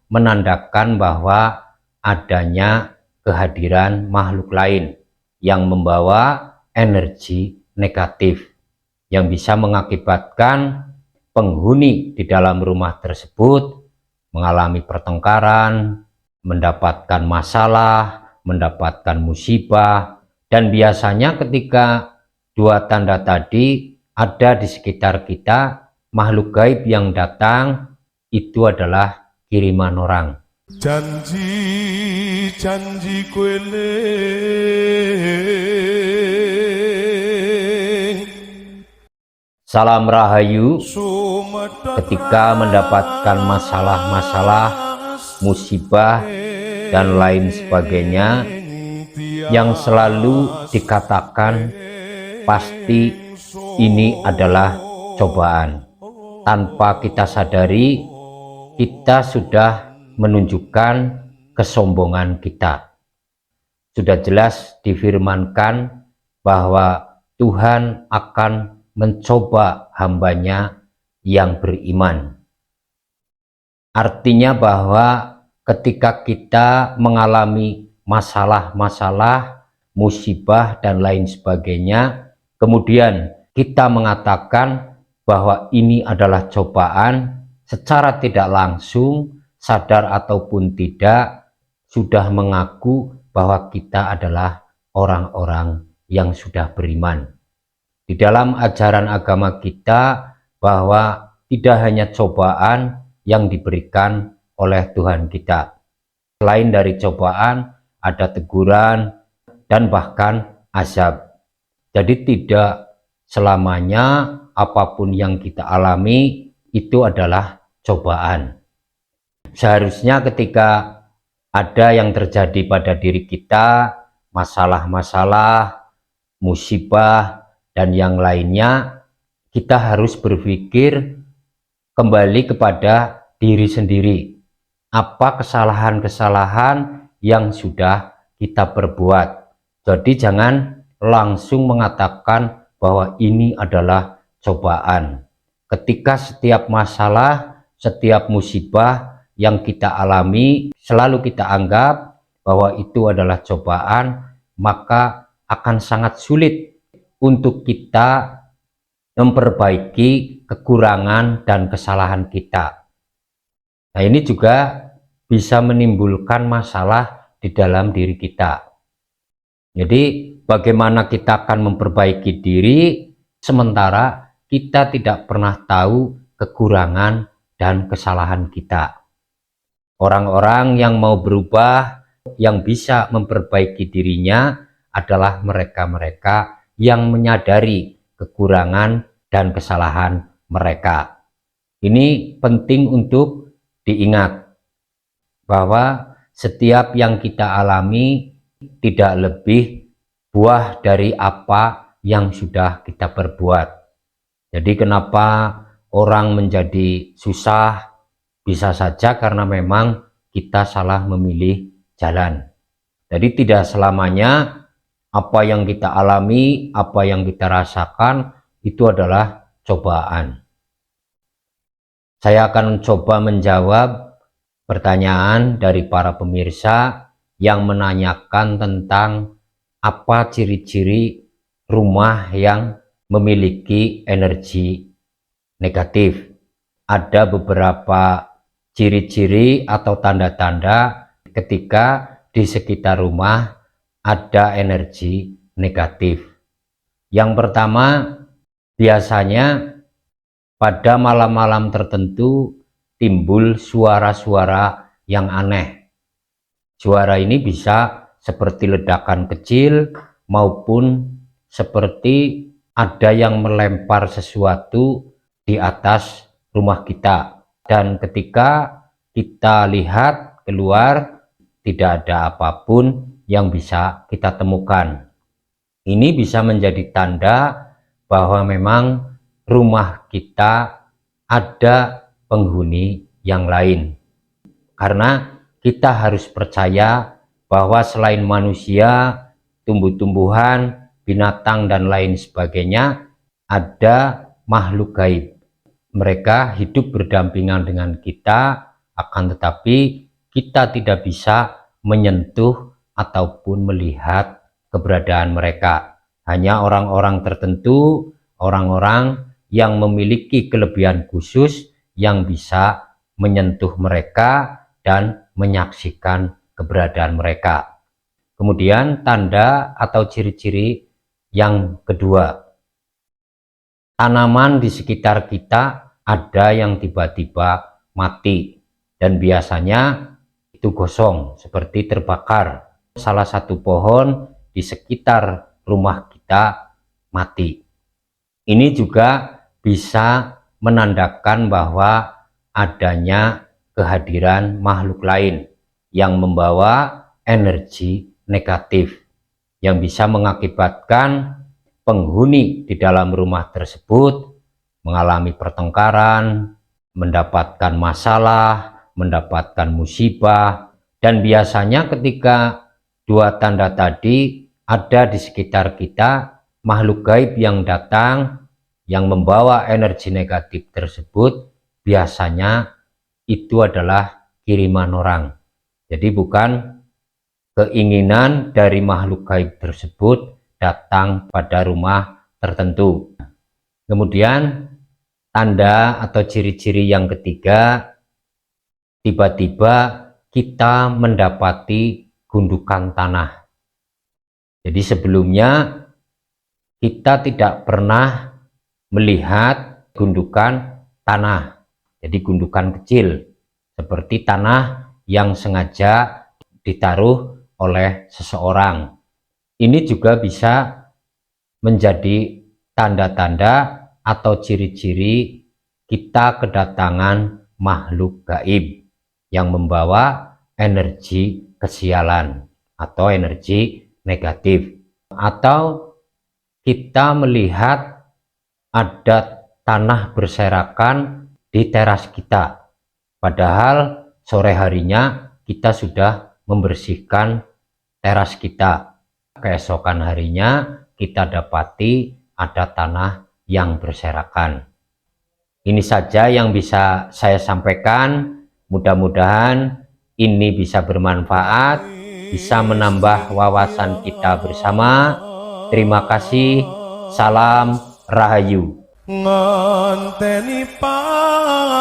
menandakan bahwa adanya kehadiran makhluk lain yang membawa energi negatif yang bisa mengakibatkan penghuni di dalam rumah tersebut mengalami pertengkaran, mendapatkan masalah, mendapatkan musibah. Dan biasanya ketika dua tanda tadi ada di sekitar kita, makhluk gaib yang datang itu adalah kiriman orang. Janji kuele Salam Rahayu. Ketika mendapatkan masalah-masalah, musibah, dan lain sebagainya, yang selalu dikatakan pasti ini adalah cobaan. Tanpa kita sadari, kita sudah menunjukkan kesombongan kita. Sudah jelas difirmankan bahwa Tuhan akan mencoba hambanya yang beriman. Artinya bahwa ketika kita mengalami masalah-masalah, musibah, dan lain sebagainya, kemudian kita mengatakan bahwa ini adalah cobaan, secara tidak langsung, sadar ataupun tidak, sudah mengaku bahwa kita adalah orang-orang yang sudah beriman. Di dalam ajaran agama kita bahwa tidak hanya cobaan yang diberikan oleh Tuhan kita. Selain dari cobaan, ada teguran dan bahkan azab. Jadi tidak selamanya apapun yang kita alami itu adalah cobaan. Seharusnya ketika ada yang terjadi pada diri kita, masalah-masalah, musibah, dan yang lainnya, kita harus berpikir kembali kepada diri sendiri. Apa kesalahan-kesalahan yang sudah kita perbuat. Jadi jangan langsung mengatakan bahwa ini adalah cobaan. Ketika setiap masalah, setiap musibah yang kita alami, selalu kita anggap bahwa itu adalah cobaan, maka akan sangat sulit untuk kita memperbaiki kekurangan dan kesalahan kita. Nah, ini juga bisa menimbulkan masalah di dalam diri kita. Jadi bagaimana kita akan memperbaiki diri sementara kita tidak pernah tahu kekurangan dan kesalahan kita. Orang-orang yang mau berubah, yang bisa memperbaiki dirinya adalah mereka-mereka yang menyadari kekurangan dan kesalahan mereka. Ini penting untuk diingat bahwa setiap yang kita alami tidak lebih buah dari apa yang sudah kita perbuat. Jadi kenapa orang menjadi susah? Bisa saja karena memang kita salah memilih jalan. Jadi tidak selamanya apa yang kita alami, apa yang kita rasakan itu adalah cobaan. Saya akan coba menjawab pertanyaan dari para pemirsa yang menanyakan tentang apa ciri-ciri rumah yang memiliki energi negatif. Ada beberapa ciri-ciri atau tanda-tanda ketika di sekitar rumah ada energi negatif. Yang pertama, biasanya pada malam-malam tertentu timbul suara-suara yang aneh. Suara ini bisa seperti ledakan kecil maupun seperti ada yang melempar sesuatu di atas rumah kita. Dan ketika kita lihat keluar, tidak ada apapun yang bisa kita temukan. Ini bisa menjadi tanda bahwa memang rumah kita ada penghuni yang lain. Karena kita harus percaya bahwa selain manusia, tumbuh-tumbuhan, binatang, dan lain sebagainya, ada makhluk gaib. Mereka hidup berdampingan dengan kita, akan tetapi kita tidak bisa menyentuh ataupun melihat keberadaan mereka. Hanya orang-orang tertentu, orang-orang yang memiliki kelebihan khusus yang bisa menyentuh mereka dan menyaksikan keberadaan mereka. Kemudian tanda atau ciri-ciri yang kedua, tanaman di sekitar kita ada yang tiba-tiba mati dan biasanya itu gosong seperti terbakar. Salah satu pohon di sekitar rumah kita mati. Ini juga bisa menandakan bahwa adanya kehadiran makhluk lain yang membawa energi negatif yang bisa mengakibatkan penghuni di dalam rumah tersebut mengalami pertengkaran, mendapatkan masalah, mendapatkan musibah, dan biasanya ketika dua tanda tadi ada di sekitar kita, makhluk gaib yang datang yang membawa energi negatif tersebut biasanya itu adalah kiriman orang. Jadi bukan keinginan dari makhluk gaib tersebut datang pada rumah tertentu. Kemudian tanda atau ciri-ciri yang ketiga, tiba-tiba kita mendapati gundukan tanah. Jadi sebelumnya kita tidak pernah melihat gundukan tanah. Jadi gundukan kecil seperti tanah yang sengaja ditaruh oleh seseorang. Ini juga bisa menjadi tanda-tanda atau ciri-ciri kita kedatangan makhluk gaib yang membawa energi kesialan atau energi negatif, atau kita melihat ada tanah berserakan di teras kita, padahal sore harinya kita sudah membersihkan teras kita. Keesokan harinya kita dapati ada tanah yang berserakan. Ini saja yang bisa saya sampaikan. Mudah-mudahan ini bisa bermanfaat, bisa menambah wawasan kita bersama. Terima kasih. Salam Rahayu. nganteni padha